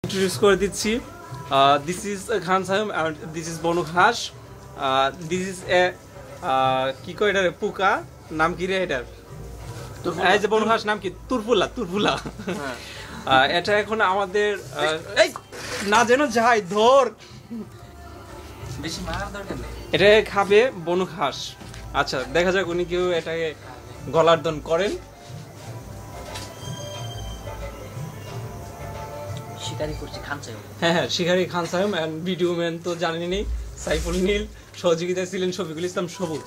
Introduce করে দিচ্ছি। This is খান সাহেব and দিস ইজ বনু হাঁস। দিস ইজ এ কি কয় এটার পোকা নাম কি রে এটার? এই যে বনু হাঁস নাম কি? তুরফুলা। তুরফুলা এটা এখন আমাদের এই না যেন যাই ধর বেশি মার দরকার নেই। এটা খাবে বনু হাঁস। আচ্ছা দেখা যাক উনি কেউ এটাকে গলার্দন করেন। শিকারি করছে খান সাহেব। হ্যাঁ হ্যাঁ, শিকারি খান সাহেব অ্যান্ড ভিডিও ম্যান তো জানেনই, সাইফুল নীল, সহযোগিতায় ছিলেন শফিকুল ইসলাম সবুজ।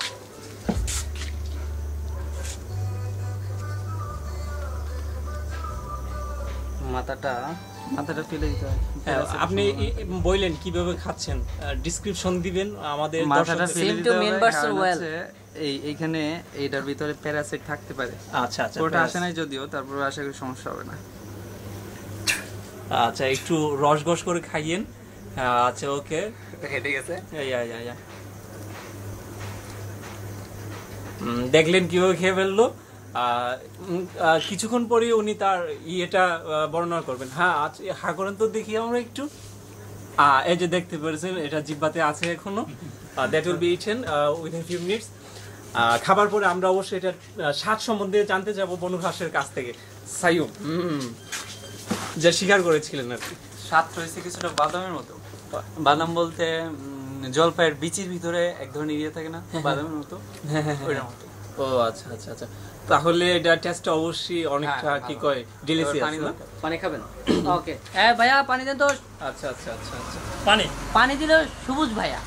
মাথাটা ফেলে দিতে হয়। হ্যাঁ, আপনি বললেন কিভাবে খাচ্ছেন, ডেসক্রিপশন দিবেন আমাদের মাথাটা দর্শকদের। ফেলে দিতে হবে, কারণ well. হচ্ছে এইখানে এইটার ভিতরে প্যারাসাইট থাকতে পারে। আচ্ছা আচ্ছা, ওটা আসে নাই যদিও, তারপর আশা করি সমস্যা হবে না। আচ্ছা একটু রস গস করে খাইয়েন। আচ্ছা ওকে, হেঁটে গেছে। দেখলেন কিভাবে খেয়ে ফেললো। কিছুক্ষণ পরে উনি তার ইয়েটা বর্ণনা করবেন। হ্যাঁ হা করেন তো দেখি আমরা একটু। এই যে দেখতে পেরেছেন এটা জিহ্বাতে আছে এখনো। That will be eaten within few minutes. খাবার পরে আমরা অবশ্যই এটার স্বাদ সম্বন্ধে জানতে যাব বনু হাঁসের কাছ থেকে। সাইয়ুব যা স্বীকার করেছিলেন আর কি। স্বাদ রয়েছে কিছুটা বাদামের মতো। বাদাম বলতে জলপাইয়ের বিচির ভিতরে এক ধরনের ইয়ে থাকে না, বাদামের মতো, ওইটার মতো। ও আচ্ছা আচ্ছা আচ্ছা, তাহলে এটা টেস্ট অবশ্যই অনেকটা কি কয় ডিলিশিয়াস। পানি খাবেন? ওকে। হ্যাঁ ভাইয়া পানি দেন তো। আচ্ছা আচ্ছা আচ্ছা আচ্ছা, পানি দিল সবুজ ভাইয়া।